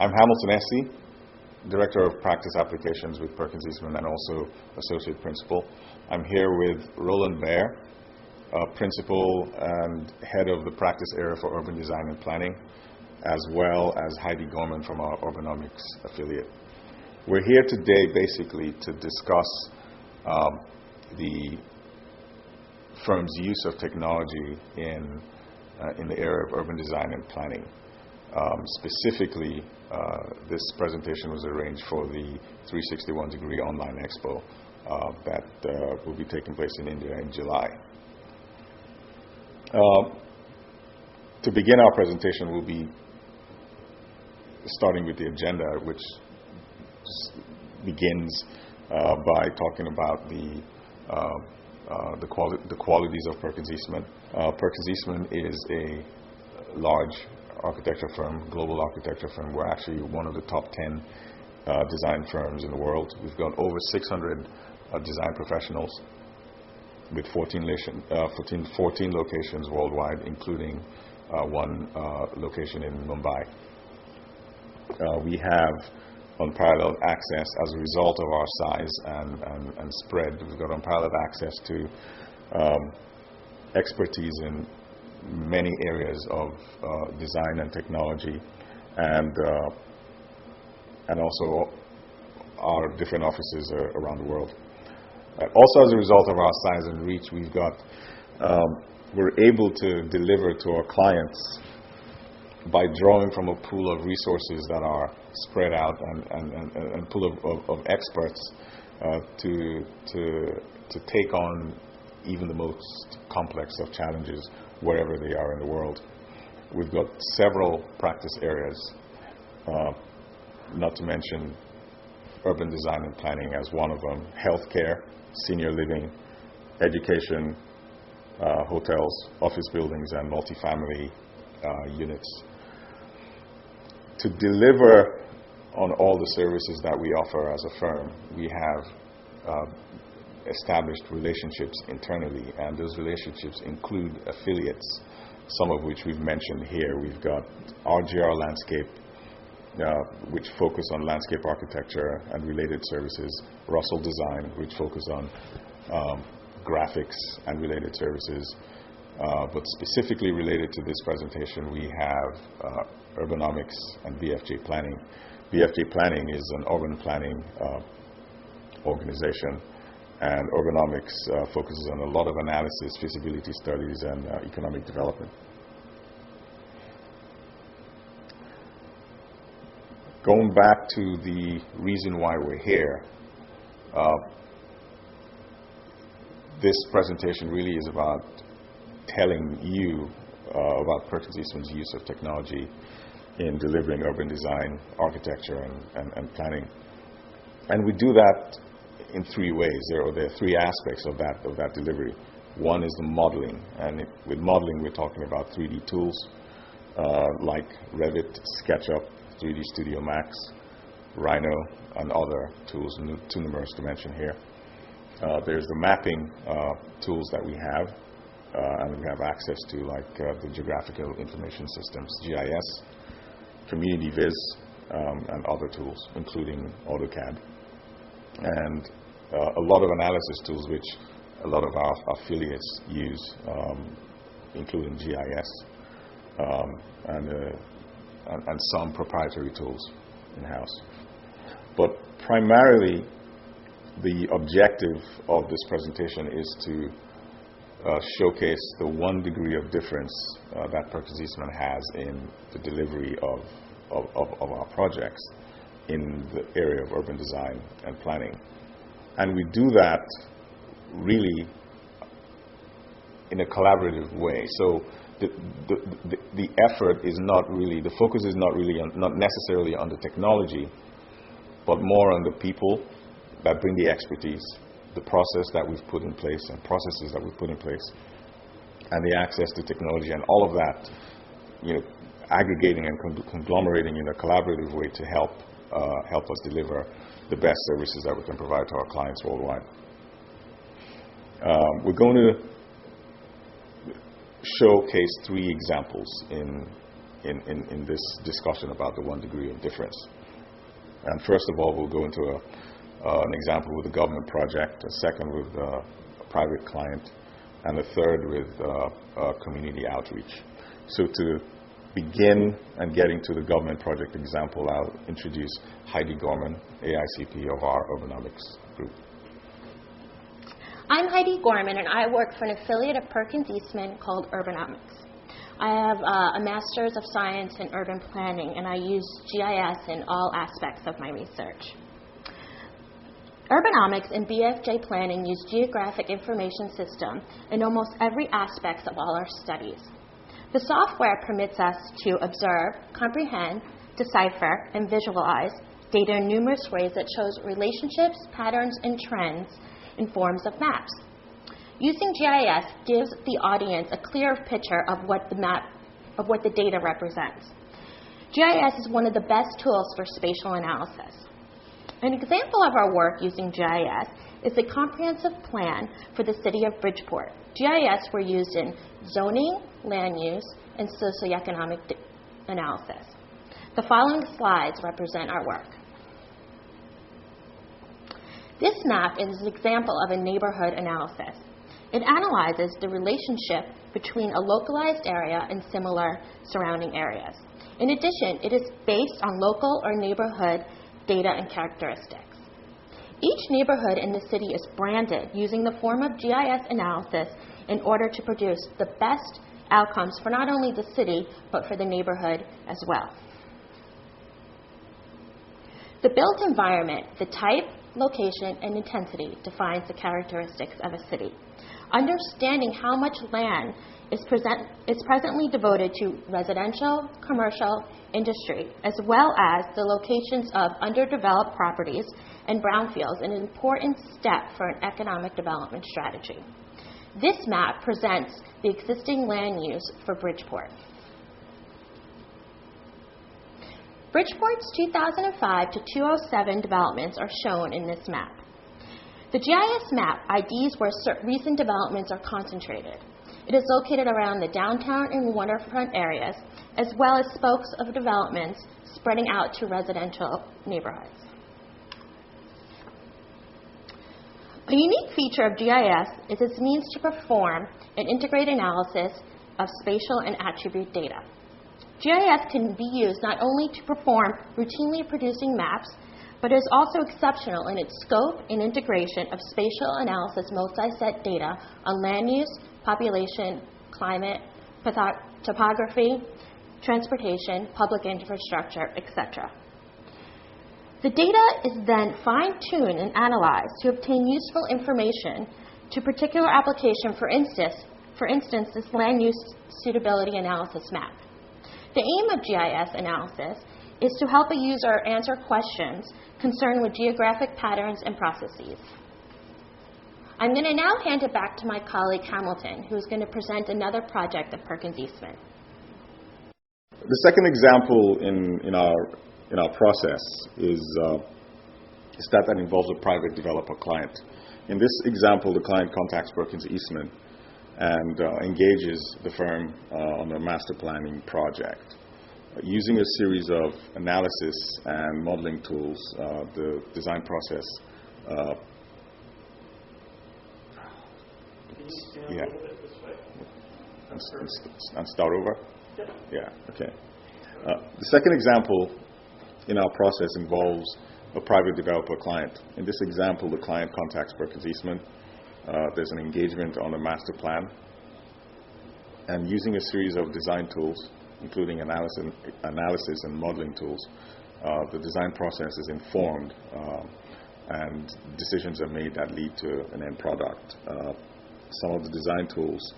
I'm Hamilton SC, Director of Practice Applications with Perkins Eastman and also Associate Principal. I'm here with Roland Baer, Principal and Head of the Practice Area for Urban Design and Planning, as well as Heidi Gorman from our Urbanomics affiliate. We're here today basically to discuss the firm's use of technology in the area of urban design and planning. Specifically, this presentation was arranged for the 361-degree online expo that will be taking place in India in July. To begin our presentation, we'll be starting with the agenda, which begins by talking about the qualities of Perkins Eastman. Perkins Eastman is a large architecture firm, global architecture firm. We're actually one of the top 10 design firms in the world. We've got over 600 design professionals with 14 locations worldwide, including one location in Mumbai. We have unparalleled access as a result of our size and spread. We've got unparalleled access to expertise in many areas of design and technology, and also our different offices around the world. Also, as a result of our size and reach, we're able to deliver to our clients by drawing from a pool of resources that are spread out and pool of experts to take on even the most complex of challenges wherever they are in the world. We've got several practice areas, not to mention urban design and planning as one of them, healthcare, senior living, education, hotels, office buildings, and multifamily units. To deliver on all the services that we offer as a firm, we have established relationships internally, and those relationships include affiliates, some of which we've mentioned here. We've got RGR Landscape, which focus on landscape architecture and related services, Russell Design, which focus on graphics and related services. But specifically related to this presentation, we have Urbanomics and BFJ Planning. BFJ Planning is an urban planning organization, and Urbanomics focuses on a lot of analysis, feasibility studies, and economic development. Going back to the reason why we're here, this presentation really is about telling you about Perkins Eastman's use of technology in delivering urban design, architecture, and planning. And we do that in three ways. There are three aspects of that delivery. One is the modeling, and with modeling we're talking about 3D tools like Revit, SketchUp, 3D Studio Max, Rhino, and other tools, too numerous to mention here. There's the mapping tools that we have, and we have access to, like the Geographical Information Systems, GIS, Community Viz, and other tools, including AutoCAD. And a lot of analysis tools which a lot of our affiliates use, including GIS, and some proprietary tools in-house. But primarily, the objective of this presentation is to showcase the one degree of difference that Perkins Eastman has in the delivery of our projects in the area of urban design and planning. And we do that really in a collaborative way. So the effort is not really, the focus is not really not necessarily on the technology, but more on the people that bring the expertise, the process that we've put in place and processes that we've put in place, and the access to technology, and all of that, aggregating and conglomerating in a collaborative way to help us deliver the best services that we can provide to our clients worldwide. We're going to showcase three examples in in this discussion about the 1 degree of difference. And first of all, we'll go into an example with a government project, a second with a private client, and a third with community outreach. So to begin and getting to the government project example, I'll introduce Heidi Gorman, AICP of our Urbanomics group. I'm Heidi Gorman, and I work for an affiliate of Perkins Eastman called Urbanomics. I have a Master's of Science in Urban Planning, and I use GIS in all aspects of my research. Urbanomics and BFJ planning use geographic information system in almost every aspect of all our studies. The software permits us to observe, comprehend, decipher, and visualize data in numerous ways that shows relationships, patterns, and trends in forms of maps. Using GIS gives the audience a clear picture of what the data represents. GIS is one of the best tools for spatial analysis. An example of our work using GIS is the comprehensive plan for the city of Bridgeport. GIS were used in zoning, land use, and socioeconomic analysis. The following slides represent our work. This map is an example of a neighborhood analysis. It analyzes the relationship between a localized area and similar surrounding areas. In addition, it is based on local or neighborhood data and characteristics. Each neighborhood in the city is branded using the form of GIS analysis in order to produce the best outcomes for not only the city, but for the neighborhood as well. The built environment, the type, location, and intensity defines the characteristics of a city. Understanding how much land is presently devoted to residential, commercial, industry, as well as the locations of underdeveloped properties and brownfields, is an important step for an economic development strategy. This map presents the existing land use for Bridgeport. Bridgeport's 2005 to 2007 developments are shown in this map. The GIS map IDs where recent developments are concentrated. It is located around the downtown and waterfront areas, as well as spokes of developments spreading out to residential neighborhoods. A unique feature of GIS is its means to perform an integrated analysis of spatial and attribute data. GIS can be used not only to perform routinely producing maps, but is also exceptional in its scope and integration of spatial analysis multi-set data on land use, population, climate, topography, transportation, public infrastructure, etc. The data is then fine-tuned and analyzed to obtain useful information to particular application, for instance, this land use suitability analysis map. The aim of GIS analysis is to help a user answer questions concerned with geographic patterns and processes. I'm going to now hand it back to my colleague Hamiton, who is going to present another project of Perkins Eastman. The second example in our process is that involves a private developer client. In this example, the client contacts Perkins Eastman and engages the firm on a master planning project. Using a series of analysis and modeling tools, the design process. Yeah. And start over? Yeah, okay. The second example in our process involves a private developer client. In this example, the client contacts Perkins Eastman. There's an engagement on a master plan. And using a series of design tools, including analysis and modeling tools, the design process is informed and decisions are made that lead to an end product. Some of the design tools